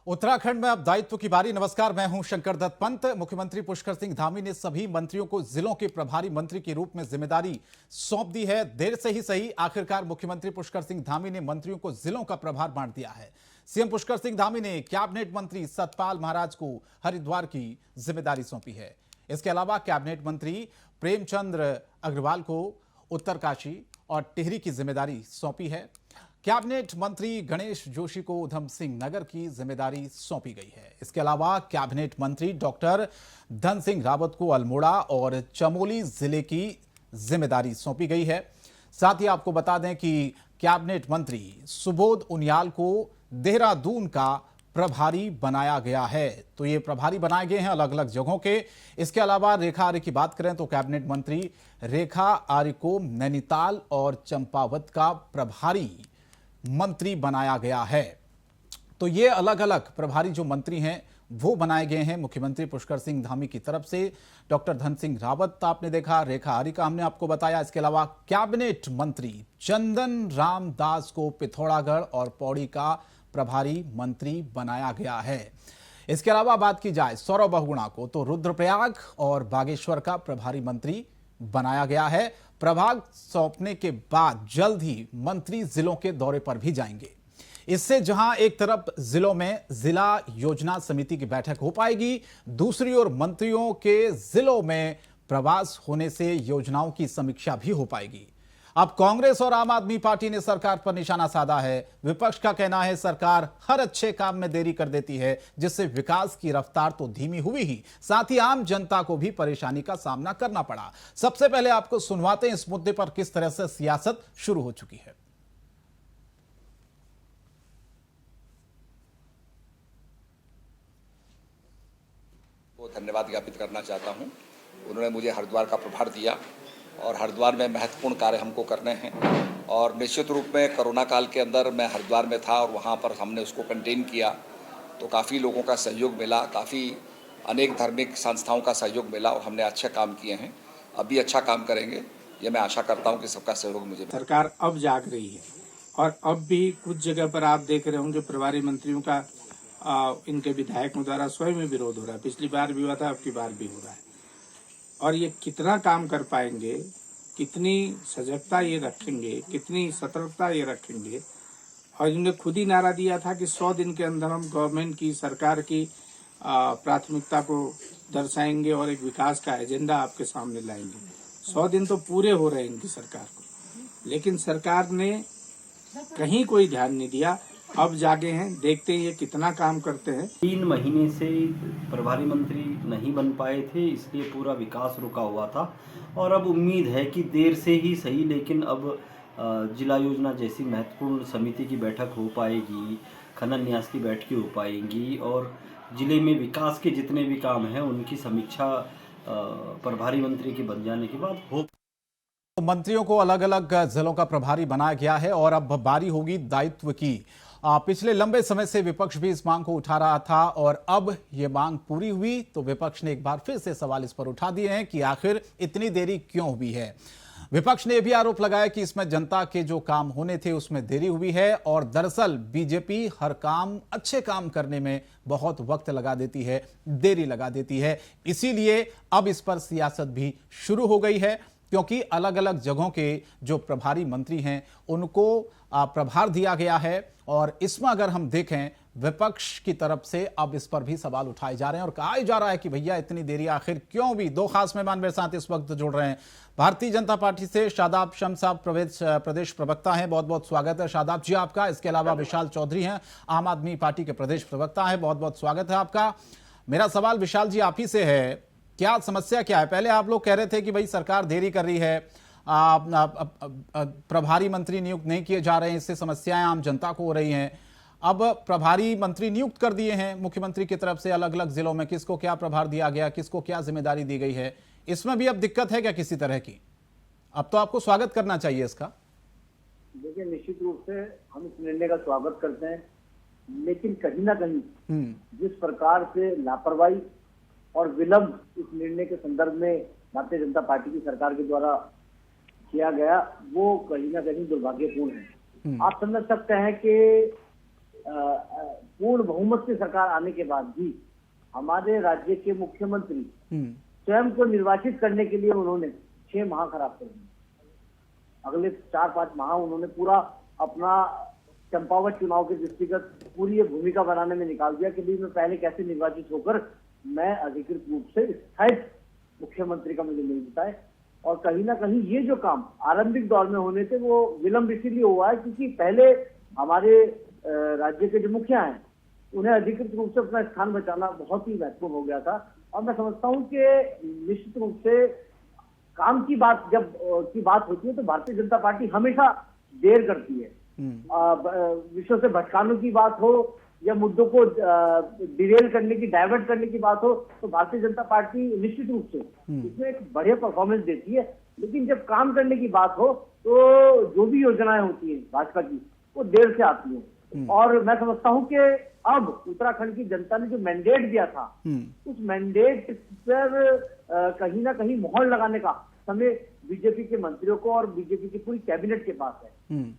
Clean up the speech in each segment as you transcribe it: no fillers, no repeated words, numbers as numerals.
उत्तराखंड में अब दायित्व की बारी। नमस्कार, मैं हूं शंकर दत्त पंत। मुख्यमंत्री पुष्कर सिंह धामी ने सभी मंत्रियों को जिलों के प्रभारी मंत्री के रूप में जिम्मेदारी सौंप दी है। देर से ही सही, आखिरकार मुख्यमंत्री पुष्कर सिंह धामी ने मंत्रियों को जिलों का प्रभार बांट दिया है। सीएम पुष्कर सिंह धामी ने कैबिनेट मंत्री सतपाल महाराज को हरिद्वार की जिम्मेदारी सौंपी है। इसके अलावा कैबिनेट मंत्री प्रेमचंद्र अग्रवाल को उत्तरकाशी और टिहरी की जिम्मेदारी सौंपी है। कैबिनेट मंत्री गणेश जोशी को उधम सिंह नगर की जिम्मेदारी सौंपी गई है। इसके अलावा कैबिनेट मंत्री डॉक्टर धन सिंह रावत को अल्मोड़ा और चमोली जिले की जिम्मेदारी सौंपी गई है। साथ ही आपको बता दें कि कैबिनेट मंत्री सुबोध उनियाल को देहरादून का प्रभारी बनाया गया है। तो ये प्रभारी बनाए गए हैं अलग अलग जगहों के। इसके अलावा रेखा आर्य की बात करें तो कैबिनेट मंत्री रेखा आर्य को नैनीताल और चंपावत का प्रभारी मंत्री बनाया गया है। तो ये अलग अलग प्रभारी जो मंत्री हैं वो बनाए गए हैं मुख्यमंत्री पुष्कर सिंह धामी की तरफ से। डॉक्टर धन सिंह रावत आपने देखा, रेखा आर्य का हमने आपको बताया। इसके अलावा कैबिनेट मंत्री चंदन राम दास को पिथौरागढ़ और पौड़ी का प्रभारी मंत्री बनाया गया है। इसके अलावा बात की जाए सौरभ बहुगुणा को, तो रुद्रप्रयाग और बागेश्वर का प्रभारी मंत्री बनाया गया है। प्रभाग सौंपने के बाद जल्द ही मंत्री जिलों के दौरे पर भी जाएंगे। इससे जहां एक तरफ जिलों में जिला योजना समिति की बैठक हो पाएगी, दूसरी ओर मंत्रियों के जिलों में प्रवास होने से योजनाओं की समीक्षा भी हो पाएगी। अब कांग्रेस और आम आदमी पार्टी ने सरकार पर निशाना साधा है। विपक्ष का कहना है सरकार हर अच्छे काम में देरी कर देती है, जिससे विकास की रफ्तार तो धीमी हुई ही, साथ ही आम जनता को भी परेशानी का सामना करना पड़ा। सबसे पहले आपको सुनवाते हैं इस मुद्दे पर किस तरह से सियासत शुरू हो चुकी है। वो धन्यवाद ज्ञापित करना चाहता हूं। उन्होंने मुझे हरिद्वार का प्रभार दिया और हरिद्वार में महत्वपूर्ण कार्य हमको करने हैं। और निश्चित रूप में कोरोना काल के अंदर मैं हरिद्वार में था और वहाँ पर हमने उसको कंटेन किया, तो काफ़ी लोगों का सहयोग मिला, काफ़ी अनेक धार्मिक संस्थाओं का सहयोग मिला और हमने अच्छे काम किए हैं। अब भी अच्छा काम करेंगे, ये मैं आशा करता हूँ कि सबका सहयोग मुझे। सरकार अब जाग रही है और अब भी कुछ जगह पर आप देख रहे होंगे प्रभारी मंत्रियों का इनके विधायकों द्वारा स्वयं में विरोध हो रहा है। पिछली बार भी हुआ था, अब की बार भी हो रहा है। और ये कितना काम कर पाएंगे, कितनी सजगता ये रखेंगे, कितनी सतर्कता ये रखेंगे। और इन्होंने खुद ही नारा दिया था कि 100 दिन के अंदर हम गवर्नमेंट की, सरकार की प्राथमिकता को दर्शाएंगे और एक विकास का एजेंडा आपके सामने लाएंगे। 100 दिन तो पूरे हो रहे हैं इनकी सरकार को, लेकिन सरकार ने कहीं कोई ध्यान नहीं दिया। अब जागे हैं, देखते हैं ये कितना काम करते हैं। 3 महीने से प्रभारी मंत्री नहीं बन पाए थे, इसलिए पूरा विकास रुका हुआ था। और अब उम्मीद है कि देर से ही सही, लेकिन अब जिला योजना जैसी महत्वपूर्ण समिति की बैठक हो पाएगी, खनन न्यास की बैठकें हो पाएंगी और जिले में विकास के जितने भी काम हैं उनकी समीक्षा प्रभारी मंत्री के बन जाने के बाद हो। मंत्रियों को अलग अलग जिलों का प्रभारी बनाया गया है और अब बारी होगी दायित्व की। पिछले लंबे समय से विपक्ष भी इस मांग को उठा रहा था और अब ये मांग पूरी हुई तो विपक्ष ने एक बार फिर से सवाल इस पर उठा दिए हैं कि आखिर इतनी देरी क्यों हुई है। विपक्ष ने यह भी आरोप लगाया कि इसमें जनता के जो काम होने थे उसमें देरी हुई है और दरअसल बीजेपी हर काम, अच्छे काम करने में बहुत वक्त लगा देती है, देरी लगा देती है। इसीलिए अब इस पर सियासत भी शुरू हो गई है, क्योंकि अलग अलग जगहों के जो प्रभारी मंत्री हैं उनको प्रभार दिया गया है। और इसमें अगर हम देखें विपक्ष की तरफ से अब इस पर भी सवाल उठाए जा रहे हैं और कहा जा रहा है कि भैया इतनी देरी आखिर क्यों हुई। 2 खास मेहमान मेरे साथ इस वक्त जुड़ रहे हैं। भारतीय जनता पार्टी से शादाब शम्स साहब प्रदेश प्रवक्ता हैं, बहुत बहुत स्वागत है शादाब जी आपका। इसके अलावा विशाल चौधरी हैं, आम आदमी पार्टी के प्रदेश प्रवक्ता हैं, बहुत बहुत स्वागत है आपका। मेरा सवाल विशाल जी आप ही से है, क्या समस्या क्या है? पहले आप लोग कह रहे थे कि भाई सरकार देरी कर रही है, प्रभारी मंत्री नियुक्त नहीं किए जा रहे हैं, इससे समस्याएं आम जनता को हो रही हैं। अब प्रभारी मंत्री नियुक्त कर दिए हैं मुख्यमंत्री की तरफ से अलग अलग जिलों में, किसको क्या प्रभार दिया गया, किसको क्या जिम्मेदारी दी गई है, इसमें भी अब दिक्कत है क्या किसी तरह की? अब तो आपको स्वागत करना चाहिए इसका। देखिए, निश्चित रूप से हम इस निर्णय का स्वागत करते हैं, लेकिन कहीं ना कहीं जिस प्रकार से लापरवाही और विलंब इस निर्णय के संदर्भ में भारतीय जनता पार्टी की सरकार के द्वारा किया गया, वो कहीं ना कहीं दुर्भाग्यपूर्ण है। आप समझ सकते हैं कि पूर्ण बहुमत से सरकार आने के बाद भी हमारे राज्य के मुख्यमंत्री स्वयं को निर्वाचित करने के लिए उन्होंने 6 माह खराब कर दिए। अगले 4-5 माह उन्होंने पूरा अपना चंपावत चुनाव के दृष्टिगत पूरी ये भूमिका बनाने में निकाल दिया कि मैं पहले कैसे निर्वाचित होकर मैं अधिकृत रूप से स्थायी मुख्यमंत्री का मुझे मिलता है। और कहीं ना कहीं ये जो काम आरंभिक दौर में होने थे वो विलंब इसीलिए हुआ है क्योंकि पहले हमारे राज्य के जो मुखिया हैं उन्हें अधिकृत रूप से अपना स्थान बचाना बहुत ही महत्वपूर्ण हो गया था। और मैं समझता हूँ कि निश्चित रूप से काम की बात जब की बात होती है तो भारतीय जनता पार्टी हमेशा देर करती है। विषयों से भटकाने की बात हो या मुद्दों को डिरेल करने की, डाइवर्ट करने की बात हो तो भारतीय जनता पार्टी निश्चित रूप से इसमें एक बढ़िया परफॉर्मेंस देती है। लेकिन जब काम करने की बात हो तो जो भी योजनाएं होती हैं भाजपा की वो देर से आती हैं। और मैं समझता हूं कि अब उत्तराखंड की जनता ने जो मैंडेट दिया था उस मैंडेट पर कहीं ना कहीं मोहर लगाने का समय बीजेपी के मंत्रियों को और बीजेपी की पूरी कैबिनेट के पास है।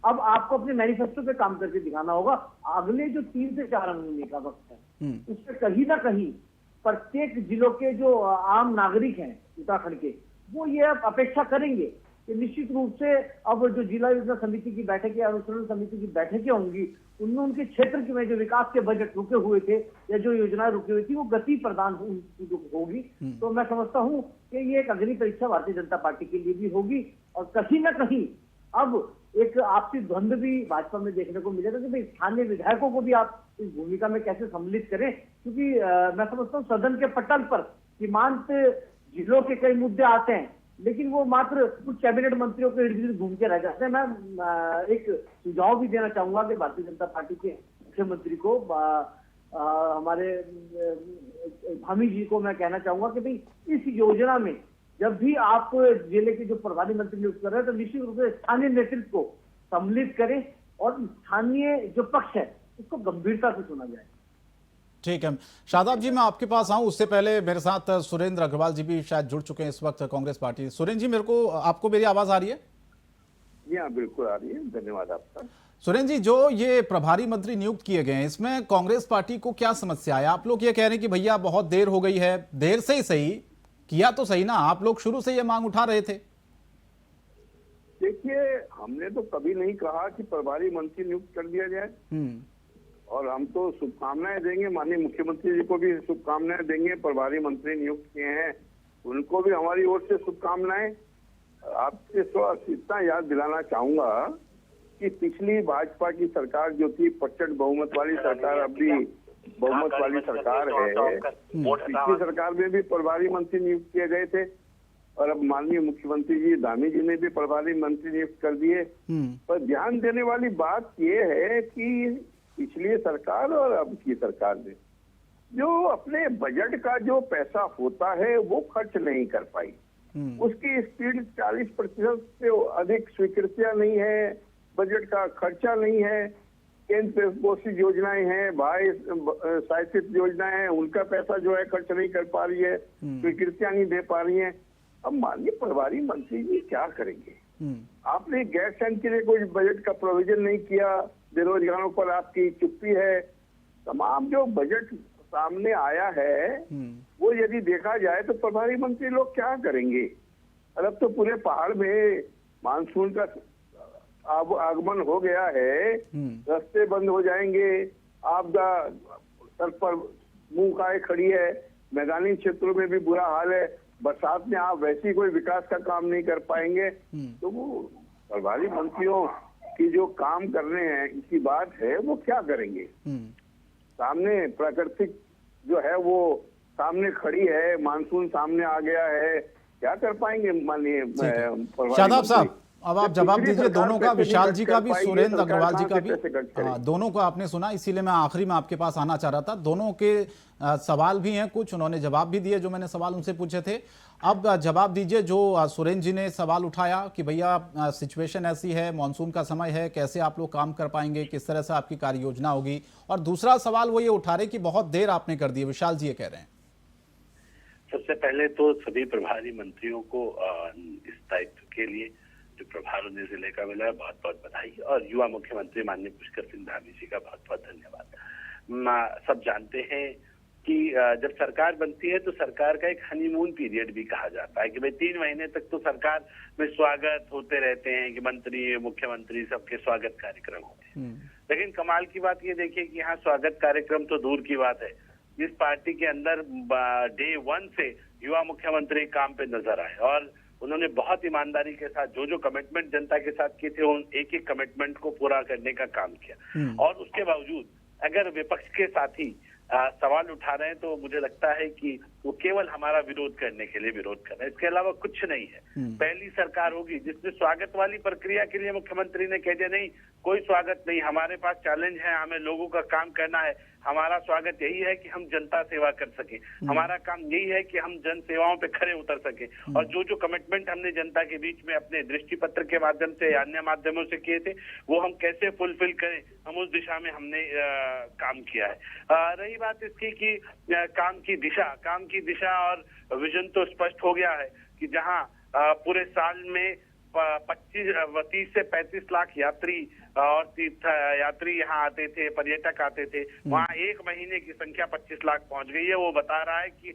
अब आपको अपने मैनिफेस्टो पे काम करके दिखाना होगा। अगले जो 3 से 4 महीने का वक्त है उसमें कहीं ना कहीं प्रत्येक जिलों के जो आम नागरिक हैं उत्तराखंड के वो ये अपेक्षा करेंगे कि निश्चित रूप से अब जो जिला योजना समिति की बैठकें, अनुसंधान समिति की बैठकें होंगी उनमें उनके क्षेत्र में जो विकास के बजट रुके हुए थे या जो योजनाएं रुकी हुई थी वो गति प्रदान होगी। तो मैं समझता हूं कि ये एक अग्नि परीक्षा भारतीय जनता पार्टी के लिए भी होगी। और कहीं ना कहीं अब एक आपसी द्वंद्व भी भाजपा में देखने को मिलेगा कि भाई स्थानीय विधायकों को भी आप इस भूमिका में कैसे सम्मिलित करें। क्योंकि मैं समझता हूँ सदन के पटल पर सीमांत जिलों के कई मुद्दे आते हैं लेकिन वो मात्र कुछ कैबिनेट मंत्रियों के इर्द गिर्द घूम के रह जाते हैं। मैं एक सुझाव भी देना चाहूंगा कि भारतीय जनता पार्टी के मुख्यमंत्री को हमारे धामी जी को मैं कहना चाहूंगा कि भाई इस योजना में जब भी आप जिले के जो प्रभारी मंत्री नियुक्त कर रहे हैं तो निश्चित रूप से स्थानीय नेतृत्व को सम्मिलित करें और स्थानीय जो पक्ष है उसको गंभीरता से सुना जाए। ठीक है शादाब जी, मैं आपके पास आऊं उससे पहले मेरे साथ सुरेंद्र अग्रवाल जी भी शायद जुड़ चुके हैं इस वक्त कांग्रेस पार्टी। सुरेंद्र जी, आपको मेरी आवाज आ रही है? जी हाँ, बिल्कुल आ रही है। धन्यवाद आपका। सुरेंद्र जी, जो ये प्रभारी मंत्री नियुक्त किए गए हैं इसमें कांग्रेस पार्टी को क्या समस्या है? आप लोग ये कह रहे हैं कि भैया बहुत देर हो गई है। देर से ही सही, किया तो सही ना, आप लोग शुरू से ये मांग उठा रहे थे। देखिए, हमने तो कभी नहीं कहा कि प्रभारी मंत्री नियुक्त कर दिया जाए और हम तो शुभकामनाएं देंगे, माननीय मुख्यमंत्री जी को भी शुभकामनाएं देंगे। प्रभारी मंत्री नियुक्त किए हैं उनको भी हमारी ओर से शुभकामनाएं। आपसे इतना याद दिलाना चाहूंगा कि पिछली भाजपा की सरकार जो थी प्रचंड बहुमत वाली सरकार, अब भी बहुमत वाली सरकार है। पिछली सरकार में भी प्रभारी मंत्री नियुक्त किए गए थे और अब माननीय मुख्यमंत्री जी धामी जी ने भी प्रभारी मंत्री नियुक्त कर दिए। पर ध्यान देने वाली बात ये है कि पिछली सरकार और अब की सरकार ने जो अपने बजट का जो पैसा होता है वो खर्च नहीं कर पाई। उसकी स्पीड 40% से अधिक स्वीकृतियां नहीं है, बजट का खर्चा नहीं है, केंद्र पोषित योजनाएं हैं, भाई शासित योजनाएं हैं, उनका पैसा जो है खर्च नहीं कर पा रही है, स्वीकृतियां नहीं दे पा रही है। अब माननीय प्रभारी मंत्री जी क्या करेंगे? आपने गैस टैंक के लिए कोई बजट का प्रोविजन नहीं किया, बेरोजगारों पर आपकी चुप्पी है। तमाम जो बजट सामने आया है वो यदि देखा जाए तो प्रभारी मंत्री लोग क्या करेंगे? अब तो पूरे पहाड़ में मानसून का आगमन हो गया है, रास्ते बंद हो जाएंगे, आपदा सर पर मुंह खाए खड़ी है, मैदानी क्षेत्रों में भी बुरा हाल है, बरसात में आप वैसी कोई विकास का काम नहीं कर पाएंगे। तो वो प्रभारी मंत्रियों की जो काम करने हैं की बात है वो क्या करेंगे? सामने प्राकृतिक जो है वो सामने खड़ी है, मानसून सामने आ गया है, क्या कर पाएंगे माननीय शादाब साहब? अब आप जवाब दीजिए दोनों का, विशाल जी का भी, सुरेंद्र अग्रवाल जी का भी। दोनों को आपने सुना, इसीलिए मैं आखिरी में आपके पास आना चाह रहा था। दोनों के सवाल भी हैं, कुछ उन्होंने जवाब भी दिए जो मैंने सवाल उनसे पूछे थे। अब जवाब दीजिए जो सुरेंद्र जी ने सवाल उठाया कि भैया सिचुएशन ऐसी है, मानसून का समय है, कैसे आप लोग काम कर पाएंगे, किस तरह से आपकी कार्य योजना होगी। और दूसरा सवाल वो ये उठा रहे कि बहुत देर आपने कर दी। विशाल जी ये कह रहे हैं। सबसे पहले तो सभी प्रभारी मंत्रियों को इस दायित्व के लिए मुख्यमंत्री प्रभार उन्हें जिले का मिला है, बहुत बहुत बधाई। और युवा मुख्यमंत्री माननीय पुष्कर सिंह धामी जी का बहुत बहुत धन्यवाद। सब जानते हैं कि जब सरकार बनती है तो सरकार का एक हनीमून पीरियड भी कहा जाता है कि भाई 3 महीने तक तो सरकार में स्वागत होते रहते हैं कि मंत्री मुख्यमंत्री सबके स्वागत कार्यक्रम होते हैं। लेकिन कमाल की बात ये देखिए कि यहाँ स्वागत कार्यक्रम तो दूर की बात है, जिस पार्टी के अंदर डे 1 से युवा मुख्यमंत्री काम पे नजर आए और उन्होंने बहुत ईमानदारी के साथ जो कमिटमेंट जनता के साथ किए थे उन एक एक कमिटमेंट को पूरा करने का काम किया। और उसके बावजूद अगर विपक्ष के साथी सवाल उठा रहे हैं तो मुझे लगता है कि वो केवल हमारा विरोध करने के लिए विरोध कर रहे हैं, इसके अलावा कुछ नहीं है। पहली सरकार होगी जिसने स्वागत वाली प्रक्रिया के लिए मुख्यमंत्री ने कह दिया नहीं कोई स्वागत नहीं, हमारे पास चैलेंज है, हमें लोगों का काम करना है, हमारा स्वागत यही है कि हम जनता सेवा कर सके, हमारा काम यही है कि हम जन सेवाओं पे खरे उतर सके। और जो कमिटमेंट हमने जनता के बीच में अपने दृष्टि पत्र के माध्यम से अन्य माध्यमों से किए थे वो हम कैसे फुलफिल करें, हम उस दिशा में हमने काम किया है। रही बात इसकी कि काम की दिशा और विजन तो स्पष्ट हो गया है कि जहां पूरे साल में 30 से 35 लाख यात्री और तीर्थ यात्री यहाँ आते थे, पर्यटक आते थे, वहाँ 1 महीने की संख्या 25 लाख पहुंच गई है। वो बता रहा है कि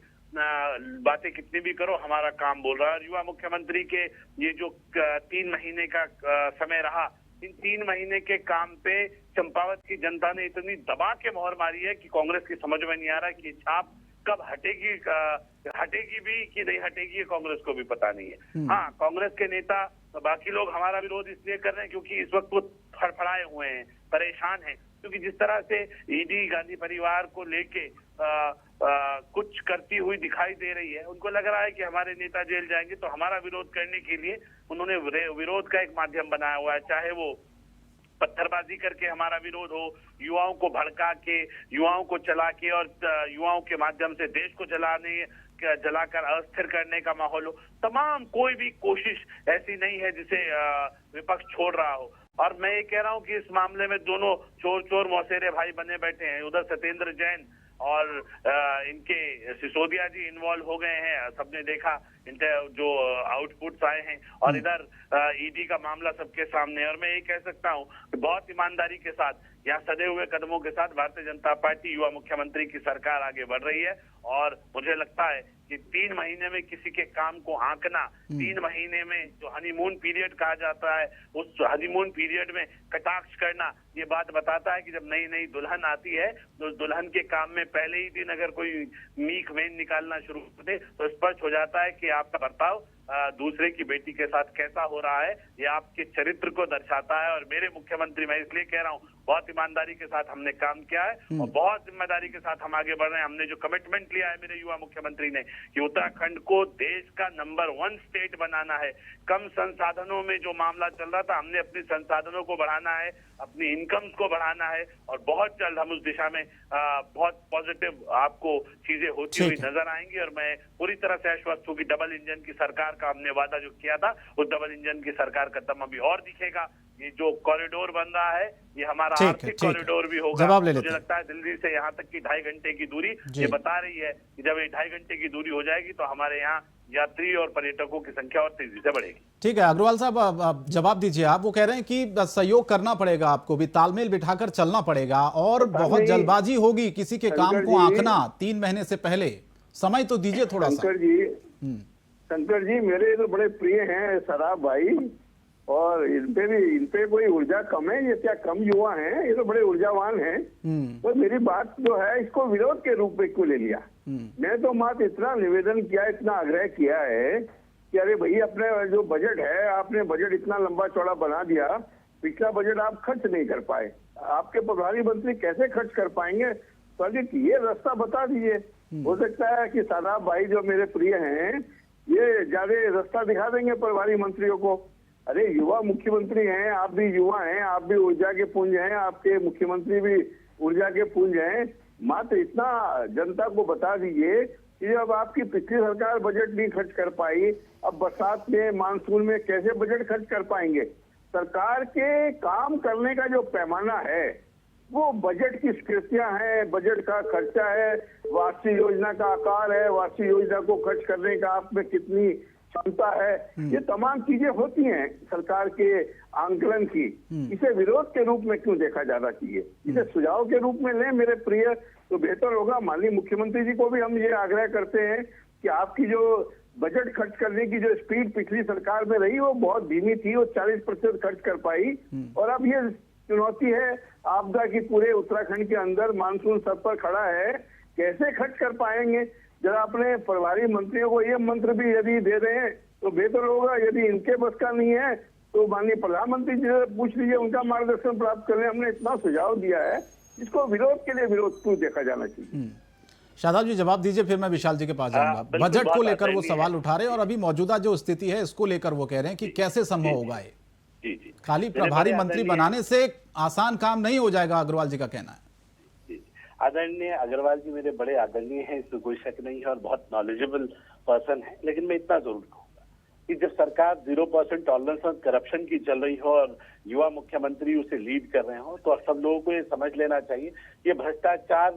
बातें कितनी भी करो हमारा काम बोल रहा है। और युवा मुख्यमंत्री के ये जो 3 महीने का समय रहा, इन 3 महीने के काम पे चंपावत की जनता ने इतनी दबा के मोहर मारी है कि कांग्रेस की समझ में नहीं आ रहा कि छाप कब हटेगी भी कि नहीं हटेगी, कांग्रेस को भी पता नहीं है। हाँ, कांग्रेस के नेता बाकी लोग हमारा विरोध इसलिए कर रहे हैं क्योंकि इस वक्त वो फड़फड़ाए हुए हैं, परेशान हैं, क्योंकि जिस तरह से ईडी गांधी परिवार को लेके कुछ करती हुई दिखाई दे रही है, उनको लग रहा है कि हमारे नेता जेल जाएंगे, तो हमारा विरोध करने के लिए उन्होंने विरोध का एक माध्यम बनाया हुआ है, चाहे वो पत्थरबाजी करके हमारा विरोध हो, युवाओं को भड़का के, युवाओं को चला के और युवाओं के माध्यम से देश को जलाकर अस्थिर करने का माहौल हो, तमाम कोई भी कोशिश ऐसी नहीं है जिसे विपक्ष छोड़ रहा हो। और मैं ये कह रहा हूँ कि इस मामले में दोनों चोर मौसेरे भाई बने बैठे हैं, उधर सत्येंद्र जैन और इनके सिसोदिया जी इन्वॉल्व हो गए हैं, सबने देखा इनके जो आउटपुट्स आए हैं, और इधर ईडी का मामला सबके सामने है। और मैं ये कह सकता हूँ कि बहुत ईमानदारी के साथ यहाँ सदे हुए कदमों के साथ भारतीय जनता पार्टी युवा मुख्यमंत्री की सरकार आगे बढ़ रही है। और मुझे लगता है कि 3 महीने में किसी के काम को आंकना, 3 महीने में जो हनीमून पीरियड कहा जाता है उस हनीमून पीरियड में कटाक्ष करना, ये बात बताता है कि जब नई दुल्हन आती है तो दुल्हन के काम में पहले ही दिन अगर कोई मीख मेन निकालना शुरू कर दे तो स्पष्ट हो जाता है कि आपका बर्ताव दूसरे की बेटी के साथ कैसा हो रहा है, ये आपके चरित्र को दर्शाता है। और मेरे मुख्यमंत्री, मैं इसलिए कह रहा हूँ, बहुत ईमानदारी के साथ हमने काम किया है और बहुत जिम्मेदारी के साथ हम आगे बढ़ रहे हैं। हमने जो कमिटमेंट लिया है मेरे युवा मुख्यमंत्री ने कि उत्तराखंड को देश का नंबर 1 स्टेट बनाना है। कम संसाधनों में जो मामला चल रहा था, हमने अपने संसाधनों को बढ़ाना है, अपनी इनकम्स को बढ़ाना है, और बहुत जल्द हम उस दिशा में बहुत पॉजिटिव आपको चीजें होती हुई नजर आएंगी। और मैं पूरी तरह से आश्वस्त हूँ कि डबल इंजन की सरकार का हमने वादा जो किया था, उस डबल इंजन की सरकार का दम अभी और दिखेगा। ये जो कॉरिडोर बन रहा है ये हमारा आर्थिक कॉरिडोर भी होगा। मुझे लगता है दिल्ली से यहाँ तक की 2.5 घंटे की दूरी ये बता रही है कि जब ये 2.5 घंटे की दूरी हो जाएगी तो हमारे यहाँ यात्री और पर्यटकों की संख्या और तेजी से बढ़ेगी। ठीक है अग्रवाल साहब, अब जवाब दीजिए आप। वो कह रहे हैं कि सहयोग करना पड़ेगा, आपको भी तालमेल बिठाकर चलना पड़ेगा और बहुत जल्दबाजी होगी किसी के काम को आंकना 3 महीने से पहले। समय तो दीजिए थोड़ा सा। शंकर जी मेरे तो बड़े प्रिय हैं सराब भाई, और इनपे कोई ऊर्जा कम है? ये क्या कम युवा हैं? ये तो बड़े ऊर्जावान हैं। तो मेरी बात जो है इसको विरोध के रूप में क्यों ले लिया? मैं तो मात्र इतना निवेदन किया, इतना आग्रह किया है कि अरे भाई अपने जो बजट है, आपने बजट इतना लंबा चौड़ा बना दिया, पिछला बजट आप खर्च नहीं कर पाए, आपके प्रभारी मंत्री कैसे खर्च कर पाएंगे? तो ये रास्ता बता दीजिए। हो सकता है कि सादाब भाई जो मेरे प्रिय हैं ये ज्यादा रास्ता दिखा देंगे प्रभारी मंत्रियों को। अरे युवा मुख्यमंत्री हैं, आप भी युवा हैं, आप भी ऊर्जा के पुंज हैं, आपके मुख्यमंत्री भी ऊर्जा के पुंज हैं। मात्र इतना जनता को बता दीजिए कि जब आपकी पिछली सरकार बजट नहीं खर्च कर पाई, अब बरसात में मानसून में कैसे बजट खर्च कर पाएंगे? सरकार के काम करने का जो पैमाना है वो बजट की स्वीकृतियां हैं, बजट का खर्चा है, वार्षिक योजना का आकार है, वार्षिक योजना को खर्च करने का आप में कितनी क्षमता है, ये तमाम चीजें होती हैं सरकार के आंकलन की। इसे विरोध के रूप में क्यों देखा जाना चाहिए, इसे सुझाव के रूप में लें मेरे प्रिय, तो बेहतर होगा। माननीय मुख्यमंत्री जी को भी हम ये आग्रह करते हैं कि आपकी जो बजट खर्च करने की जो स्पीड पिछली सरकार में रही वो बहुत धीमी थी, वो 40% खर्च कर पाई, और अब ये चुनौती है आपदा की पूरे उत्तराखंड के अंदर, मानसून सब पर खड़ा है, कैसे खर्च कर पाएंगे। जरा अपने प्रभारी मंत्रियों को ये मंत्र भी यदि दे दें तो बेहतर होगा। यदि इनके बस का नहीं है तो माननीय प्रधानमंत्री जी से पूछ लीजिए, उनका मार्गदर्शन प्राप्त कर लें। हमने इतना सुझाव दिया है, इसको विरोध के लिए विरोध क्यों देखा जाना चाहिए। शादाब जी जवाब दीजिए, फिर मैं विशाल जी के पास जाऊंगा। बिल्कुल, बजट को बहुत लेकर वो आसानी सवाल उठा रहे हैं और अभी मौजूदा जो स्थिति है इसको लेकर वो कह रहे हैं कि कैसे संभव होगा ये। जी जी, खाली मेरे प्रभारी बड़े मंत्री आदरणीय- बनाने से आसान काम नहीं हो जाएगा, अग्रवाल जी का कहना है। जी, आदरणीय अग्रवाल जी मेरे बड़े आदरणीय हैं, इसमें कोई शक नहीं है, और बहुत नॉलेजेबल पर्सन है। लेकिन मैं इतना जरूर कहूंगा कि जब सरकार 0% टॉलरेंस ऑन करप्शन की चल रही हो और युवा मुख्यमंत्री उसे लीड कर रहे हो, तो सब लोगों को ये समझ लेना चाहिए ये भ्रष्टाचार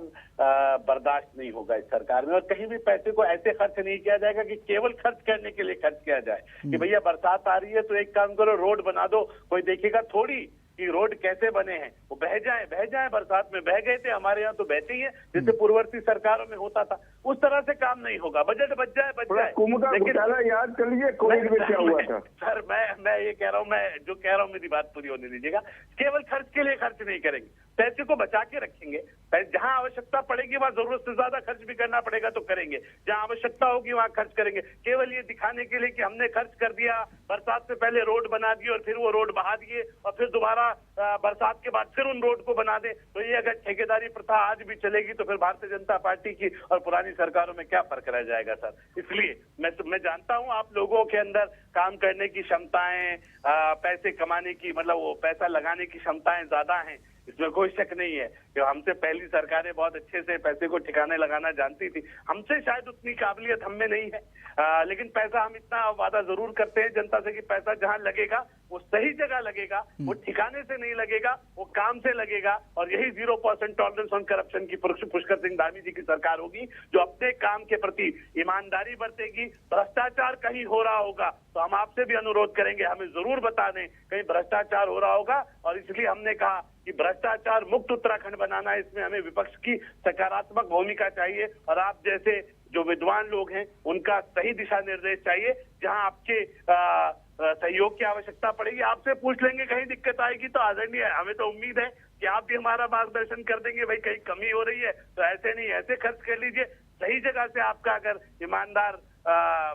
बर्दाश्त नहीं होगा इस सरकार में। और कहीं भी पैसे को ऐसे खर्च नहीं किया जाएगा कि केवल खर्च करने के लिए खर्च किया जाए कि भैया बरसात आ रही है तो एक काम करो, रोड बना दो, कोई देखेगा थोड़ी कि रोड कैसे बने हैं, वो बह जाए। बरसात में बह गए थे, हमारे यहाँ तो बहते ही है, जैसे पूर्ववर्ती सरकारों में होता था। उस तरह से काम नहीं होगा। बजट बच जाए कुंभ का घोटाला याद कर लीजिए, कोविड में क्या हुआ था। सर मैं ये कह रहा हूँ, मैं जो कह रहा हूँ मेरी बात पूरी होने दीजिएगा। केवल खर्च के लिए खर्च नहीं करेंगे, पैसे को बचा के रखेंगे। जहां आवश्यकता पड़ेगी वहां जरूरत से ज्यादा खर्च भी करना पड़ेगा तो करेंगे, जहां आवश्यकता होगी वहां खर्च करेंगे। केवल ये दिखाने के लिए कि हमने खर्च कर दिया, बरसात से पहले रोड बना दिए और फिर वो रोड बहा दिए और फिर दोबारा बरसात के बाद फिर उन रोड को बना दे, तो ये अगर ठेकेदारी प्रथा आज भी चलेगी तो फिर भारतीय जनता पार्टी की और पुरानी सरकारों में क्या फर्क रह जाएगा सर। इसलिए मैं जानता हूं आप लोगों के अंदर काम करने की क्षमताएं, पैसे कमाने की, मतलब वो पैसा लगाने की क्षमताएं ज्यादा हैं, इसमें कोई शक नहीं है कि हमसे पहली सरकारें बहुत अच्छे से पैसे को ठिकाने लगाना जानती थी। हमसे शायद उतनी काबिलियत हम में नहीं है, लेकिन पैसा हम इतना वादा जरूर करते हैं जनता से कि पैसा जहां लगेगा वो सही जगह लगेगा, वो ठिकाने से नहीं लगेगा, वो काम से लगेगा। और यही 0% टॉलरेंस ऑन करप्शन की पुष्कर सिंह धामी जी की सरकार होगी, जो अपने काम के प्रति ईमानदारी बरतेगी। भ्रष्टाचार कहीं हो रहा होगा तो हम आपसे भी अनुरोध करेंगे, हमें जरूर बता दें कहीं भ्रष्टाचार हो रहा होगा। और इसलिए हमने कहा कि भ्रष्टाचार मुक्त उत्तराखंड बनाना है, इसमें हमें विपक्ष की सकारात्मक भूमिका चाहिए और आप जैसे जो विद्वान लोग हैं उनका सही दिशा निर्देश चाहिए। जहां आपके सहयोग की आवश्यकता पड़ेगी आपसे पूछ लेंगे, कहीं दिक्कत आएगी तो आदरणीय हमें तो उम्मीद है कि आप भी हमारा मार्गदर्शन कर देंगे। भाई कहीं कमी हो रही है तो ऐसे नहीं, ऐसे खर्च कर लीजिए। सही जगह से आपका अगर ईमानदार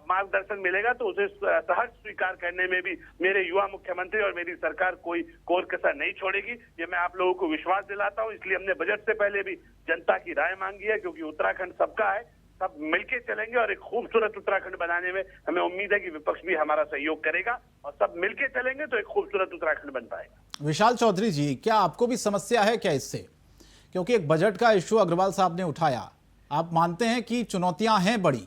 मार्गदर्शन मिलेगा तो उसे सहर्ष स्वीकार करने में भी मेरे युवा मुख्यमंत्री और मेरी सरकार कोई कोर कसर नहीं छोड़ेगी। ये मैं आप लोगों को विश्वास दिलाता हूं। इसलिए हमने बजट से पहले भी जनता की राय मांगी है, क्योंकि उत्तराखंड सबका है, सब मिलके चलेंगे और एक खूबसूरत उत्तराखंड बनाने में हमें उम्मीद है कि विपक्ष भी हमारा सहयोग करेगा और सब मिलके चलेंगे तो एक खूबसूरत उत्तराखंड बन पाएगा। विशाल चौधरी जी, क्या आपको भी समस्या है क्या इससे? क्योंकि एक बजट का इश्यू अग्रवाल साहब ने उठाया, आप मानते हैं कि चुनौतियां हैं बड़ी?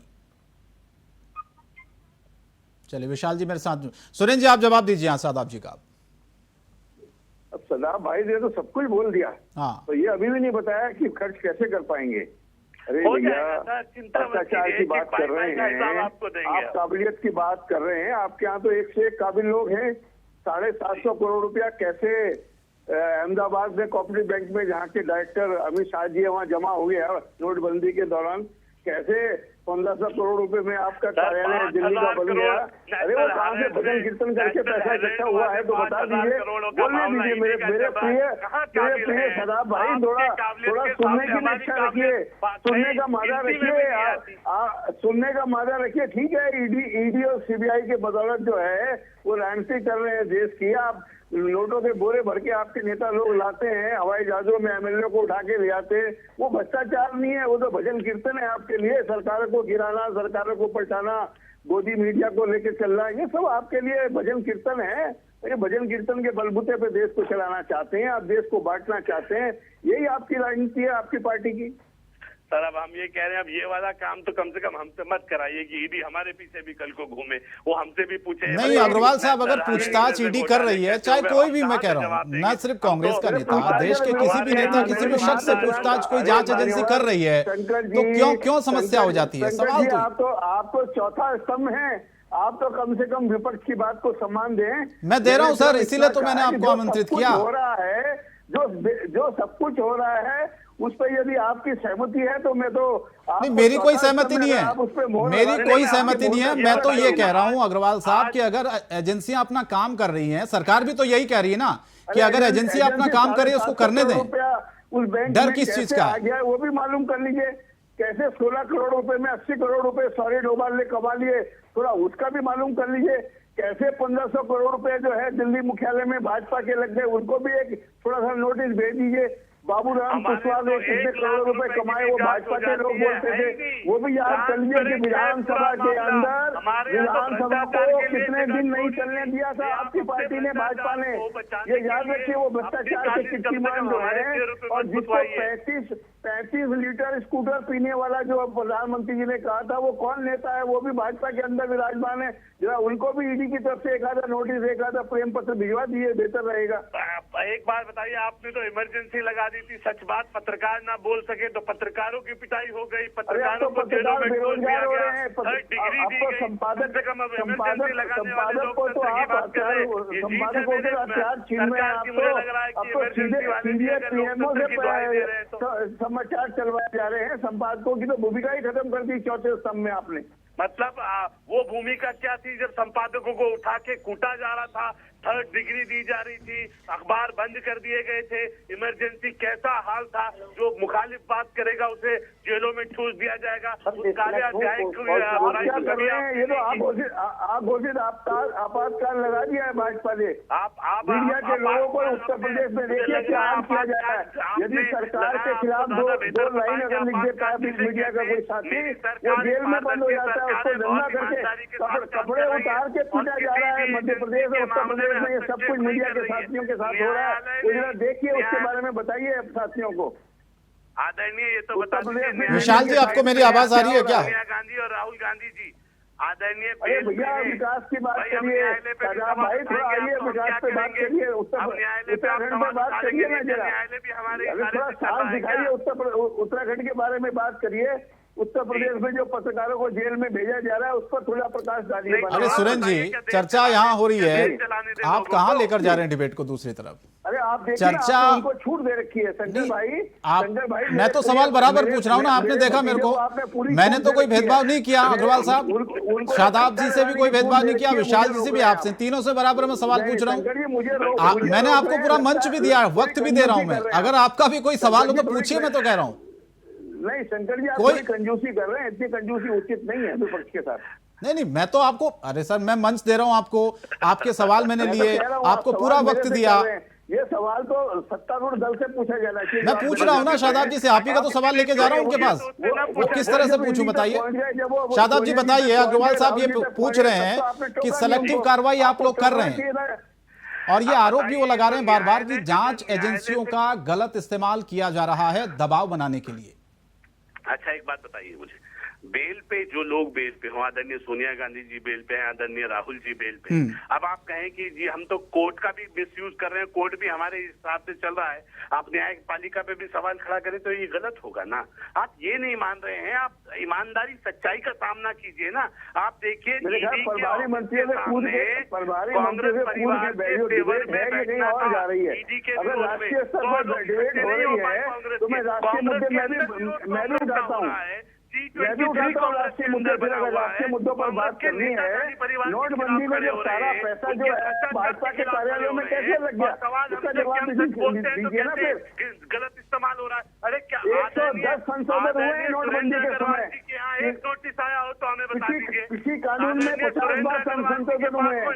चलिए विशाल जी मेरे साथ, सुरेंद्र जी आप जवाब दीजिए। शादाब जी का। अब सदाब भाई ने तो सब कुछ बोल दिया, हाँ, तो ये अभी भी नहीं बताया कि खर्च कैसे कर पाएंगे। अरे भैया, भ्रष्टाचार की बात कर रहे हैं, आप काबिलियत की बात कर रहे हैं। आपके यहाँ तो एक से एक काबिल लोग हैं। 750 करोड़ रुपया कैसे अहमदाबाद में कोऑपरेटिव बैंक में जहाँ के डायरेक्टर अमित शाह जी वहाँ जमा हो गया नोटबंदी के दौरान, कैसे 1500 करोड़ रुपए में आपका कार्यालय दिल्ली का बन गया। अरे वो कहाँ से भजन कीर्तन करके पैसा इकट्ठा हुआ है तो बता दीजिए, बोलने दीजिए। मेरे प्रिय सदाब भाई, थोड़ा सुनने की इच्छा रखिए, सुनने का मादा रखिए, सुनने का मादा रखिए। ठीक है, ईडी और सीबीआई के बदौलत जो है वो राजनीति कर रहे हैं देश की। आप नोटों के बोरे भर के आपके नेता लोग लाते हैं, हवाई जहाजों में एमएलए को उठा के ले आते हैं। वो भ्रष्टाचार नहीं है, वो तो भजन कीर्तन है आपके लिए। सरकारों को गिराना, सरकारों को पलटाना, गोदी मीडिया को लेकर चलना, ये सब आपके लिए भजन कीर्तन है। ये भजन कीर्तन के बलबूते पे देश को चलाना चाहते हैं, आप देश को बांटना चाहते हैं। यही आपकी राजनीति है, आपकी पार्टी की। सर अब हम ये कह रहे हैं, अब ये वाला काम तो कम से कम हमसे मत कराइए कि ईडी हमारे पीछे भी कल को घूमे, वो हमसे भी पूछे। नहीं अग्रवाल साहब, अगर पूछताछ ईडी कर रही है, चाहे कोई भी, मैं कह रहा हूँ न सिर्फ कांग्रेस का नेता, देश के किसी भी नेता, किसी भी शख्स से पूछताछ कोई जांच एजेंसी कर रही है तो क्यों समस्या हो जाती है? सवाल तो आप तो चौथा स्तंभ है, आप तो कम से कम विपक्ष की बात को सम्मान दें। मैं दे रहा हूं सर, इसीलिए तो मैंने आपको आमंत्रित किया। हो रहा है जो सब कुछ हो रहा है उस पर यदि आपकी सहमति है तो मैं तो नहीं, मेरी कोई सहमति नहीं है, मेरी कोई सहमति नहीं है। मैं तो ये कह रहा हूं अग्रवाल साहब कि अगर एजेंसियां अपना काम कर रही हैं, सरकार भी तो यही कह रही है ना कि अगर एजेंसियां अपना काम करे उसको करने दें। उस बैंक डर किस चीज का? आ गया वो भी मालूम कर लीजिए। कैसे 16 करोड़ रुपए में 80 करोड़ रुपए सॉरी डोभाल ने कमा लिए, थोड़ा उसका भी मालूम कर लीजिए। कैसे 1500 करोड़ रुपए जो है दिल्ली मुख्यालय में भाजपा के लग गए, उनको भी एक थोड़ा सा नोटिस भेज दीजिए। बाबूराम कुशवाहा ने कितने करोड़ रुपए कमाए वो भाजपा के लोग बोलते थे, वो भी याद कर लीजिए कि विधानसभा के अंदर विधानसभा को कितने दिन नहीं चलने दिया था आपकी पार्टी ने, भाजपा ने। ये याद रखिए वो भ्रष्टाचार के कीर्तिमान जो है, और जिसको 35 लीटर स्कूटर पीने वाला जो प्रधानमंत्री जी ने कहा था वो कौन नेता है, वो भी भाजपा के अंदर विराजमान है। जरा उनको भी ईडी की तरफ से एक आधा नोटिस, एक आधा प्रेम पत्र भिजवा दिए, बेहतर रहेगा। एक बार बताइए, आपने तो इमरजेंसी लगा दी थी, सच बात पत्रकार ना बोल सके तो पत्रकारों की पिटाई हो गई, पत्रकारों को जेलों में ठूस दिया गया, डिग्री दी गई। संपादक कम अब इमरजेंसी लगाने वाले लोग को तो सही आप बात कर रहे हैं। संपादकों के हथियार छीन रहे हैं, आप तो सीधे पीएमओ से समाचार चलवाए जा रहे हैं। संपादकों की तो भूमिका ही खत्म कर दी चौथे स्तंभ में आपने। मतलब वो भूमिका क्या थी जब संपादकों को उठा के कूटा जा रहा था, 3rd डिग्री दी जा रही थी, अखबार बंद कर दिए गए थे, इमरजेंसी कैसा हाल था, जो मुखालिफ बात करेगा उसे जेलों में ठूस दिया जाएगा। उस काले अध्याय ये तो आप घोषित आपातकाल लगा दिया है भाजपा ने। मीडिया के लोगों को उत्तर प्रदेश में देखिए क्या हाल किया जा रहा है। यदि सरकार के खिलाफ दो लाइन अगर लिख देता है मीडिया का कोई साथी, वो जेल में बंद हो जाता है, उसको धंधा करके कपड़े उतार के पीटा जा रहा है। मध्य प्रदेश और उत्तर प्रदेश में ये सब कुछ मीडिया के साथियों के साथ हो रहा है, तो जरा देखिए उसके बारे में बताइए साथियों को। आदरणीय ये तो बता दीजिए, विशाल जी आपको मेरी आवाज आ रही है क्या? सोनिया गांधी और राहुल गांधी जी आदरणीय भैया विकास की बात करिए, भाई थोड़ा आइए विकास पे बात करिए, उत्तराखंड पे बात करिए ना जरा, थोड़ा साहस दिखाइए। उत्तराखंड के बारे में बात करिए। उत्तर प्रदेश में जो पत्रकारों को जेल में भेजा जा रहा है उस पर थोड़ा प्रकाश डालिए। अरे सुरेंद्र जी, चर्चा यहाँ हो रही है, आप कहाँ लेकर जा रहे हैं डिबेट को दूसरी तरफ? अरे आप देखिए, चर्चा उनको छूट दे रखी है संजय भाई। मैं तो सवाल बराबर पूछ रहा हूँ ना, आपने देखा मेरे को, मैंने तो कोई भेदभाव नहीं किया। अग्रवाल साहब, शादाब जी से भी कोई भेदभाव नहीं किया, विशाल जी से भी, आपसे, तीनों से बराबर मैं सवाल पूछ रहा हूँ। मैंने आपको पूरा मंच भी दिया, वक्त भी दे रहा हूँ मैं। अगर आपका भी कोई सवाल हो तो पूछिए, मैं तो कह रहा हूँ। नहीं शंकर जी, आप कोई कंजूसी कर रहे हैं, इतनी कंजूसी उचित नहीं है विपक्ष के साथ। नहीं, मैं तो आपको, अरे सर मैं मंच दे रहा हूं आपको, आपके सवाल मैंने लिए, आपको पूरा वक्त दिया। ये सवाल तो सत्तारूढ़ दल से पूछा जाना चाहिए। मैं पूछ रहा हूं ना शादाब जी से, आप ही का तो सवाल लेके जा रहा हूं उनके पास, वो किस तरह से पूछूं बताइए। शादाब जी बताइए, अग्रवाल साहब ये पूछ रहे हैं कि सेलेक्टिव कार्रवाई आप लोग कर रहे हैं, और ये आरोप भी वो लगा रहे हैं बार बार कि जांच एजेंसियों का गलत इस्तेमाल किया जा रहा है दबाव बनाने के लिए। अच्छा एक बात बताइए मुझे, बेल पे जो लोग बेल पे हो, आदरणीय सोनिया गांधी जी बेल पे हैं, आदरणीय राहुल जी बेल पे, अब आप कहें कि जी हम तो कोर्ट का भी मिसयूज कर रहे हैं, कोर्ट भी हमारे हिसाब से चल रहा है, आप न्यायपालिका पे भी सवाल खड़ा करें तो ये गलत होगा ना। आप ये नहीं मान रहे हैं, आप ईमानदारी सच्चाई का सामना कीजिए ना। आप देखिए प्रभारी मंत्री कांग्रेस परिवार के फेवर में बैठना था, ईडी के विरोध में, तो मैं राष्ट्रीय मुद्दे मैं भी उठाता हूँ, मैं भी उठाता हूँ राष्ट्रीय मुद्दे पर। अगर राष्ट्रीय मुद्दों पर बात करनी है, नोटबंदी में जो सारा पैसा जो है भाजपा के कार्यालयों में कैसे लग गया, इसका जवाब दीजिए ना। फिर गलत इस्तेमाल हो रहा है। अरे क्या 110 संशोधन हुए हैं नोटबंदी के समय, एक नोटिस आया हो तो हमें बता दीजिए। किसी कानून में 50 बार संशोधन हुए हैं,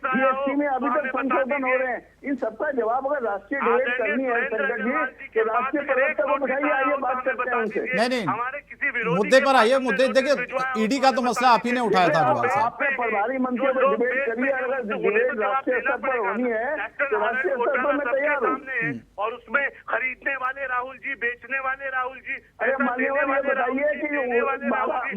जीएसटी में अभी तक संशोधन हो रहे हैं। इन सबका जवाब अगर राष्ट्रीय डिबेट करनी है शंकर जी, तो राष्ट्रीय प्रवक्ता को बिठाइए, आइए बात करते हैं उनसे। नहीं, हमारे किसी विरोधी मुद्दे पर आइए, मुद्दे देखिए, ईडी का तो मसला आप ही ने उठाया था अग्रवाल साहब। आपने प्रभारी मंत्री पर डिबेट करिए, अगर डिबेट राष्ट्रीय स्तर पर होनी है तो राष्ट्रीय स्तर पर मैं तैयार हूँ। और उसमें खरीदने वाले राहुल जी, बेचने वाले राहुल जी, अरे मान्यवर ये बताइए कि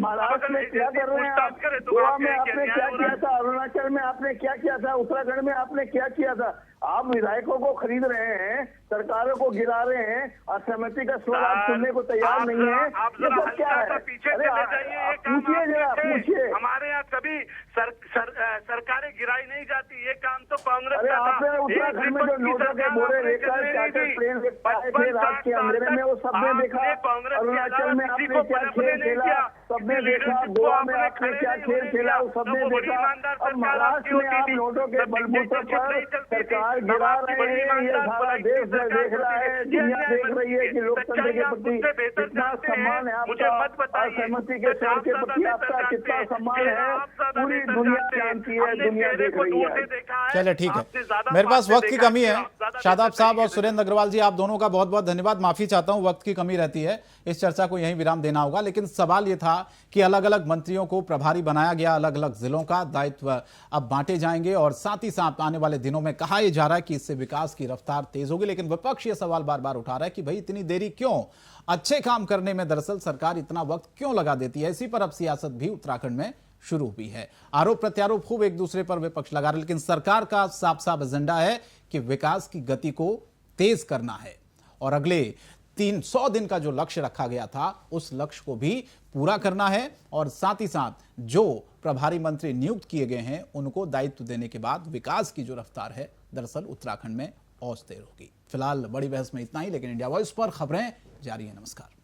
महाराष्ट्र में क्या कर रहे हैं आप, गोवा में आपने क्या किया था, अरुणाचल में आपने क्या किया था, उत्तराखंड में आपने क्या किया था। आप विधायकों को खरीद रहे हैं, सरकारों को गिरा रहे हैं, असहमति का स्वर आप सुनने को तैयार नहीं है। ये सब क्या है? पीछे चले जाइए, पूछिए जरा, पूछिए। हमारे यहाँ कभी सरकारें गिराई नहीं जाती, ये काम तो कांग्रेस अरे का था। आपने उत्तराखंड में जो नोटों के बोरे लेकर चार्टर प्लेन आए थे रात के अंधेरे में, वो सबने देखा। अरुणाचल में आपने क्या खेल खेला सबने देखा, गोवा में आपने क्या खेल खेला वो सबने देखा। अब महाराष्ट्र में आप नोटों के बलबूते पर सरकार गिरा रहे हैं, ये सारा देश देख रहा है, दुनिया देख रही है कि लोकतंत्र के प्रति कितना सम्मान है आपका, और सहमति के शोर के प्रति आपका कितना सम्मान है, पूरी दुनिया जानती है, दुनिया देख रही है। चलिए ठीक है, मेरे पास वक्त की कमी है। शादाब साहब और सुरेंद्र अग्रवाल जी, आप दोनों का बहुत बहुत धन्यवाद। माफी चाहता हूं, वक्त की कमी रहती है, इस चर्चा को यहीं विराम देना होगा। लेकिन सवाल यह था कि अलग अलग मंत्रियों को प्रभारी बनाया गया, अलग अलग जिलों का दायित्व अब बांटे जाएंगे, और साथ ही साथ आने वाले दिनों में कहा यह जा रहा है कि इससे विकास की रफ्तार तेज होगी। लेकिन विपक्ष ये सवाल बार बार उठा रहा है कि भाई इतनी देरी क्यों, अच्छे काम करने में दरअसल सरकार इतना वक्त क्यों लगा देती है। इसी पर अब सियासत भी उत्तराखंड में शुरू हुई है। आरोप प्रत्यारोप खूब एक दूसरे पर विपक्ष लगा रहे, लेकिन सरकार का साफ साफ एजेंडा है कि विकास की गति को तेज करना है और अगले 300 दिन का जो लक्ष्य रखा गया था उस लक्ष्य को भी पूरा करना है, और साथ ही साथ जो प्रभारी मंत्री नियुक्त किए गए हैं उनको दायित्व देने के बाद विकास की जो रफ्तार है दरअसल उत्तराखंड में और तेज होगी। फिलहाल बड़ी बहस में इतना ही, लेकिन इंडिया वॉइस पर खबरें जारी है। नमस्कार।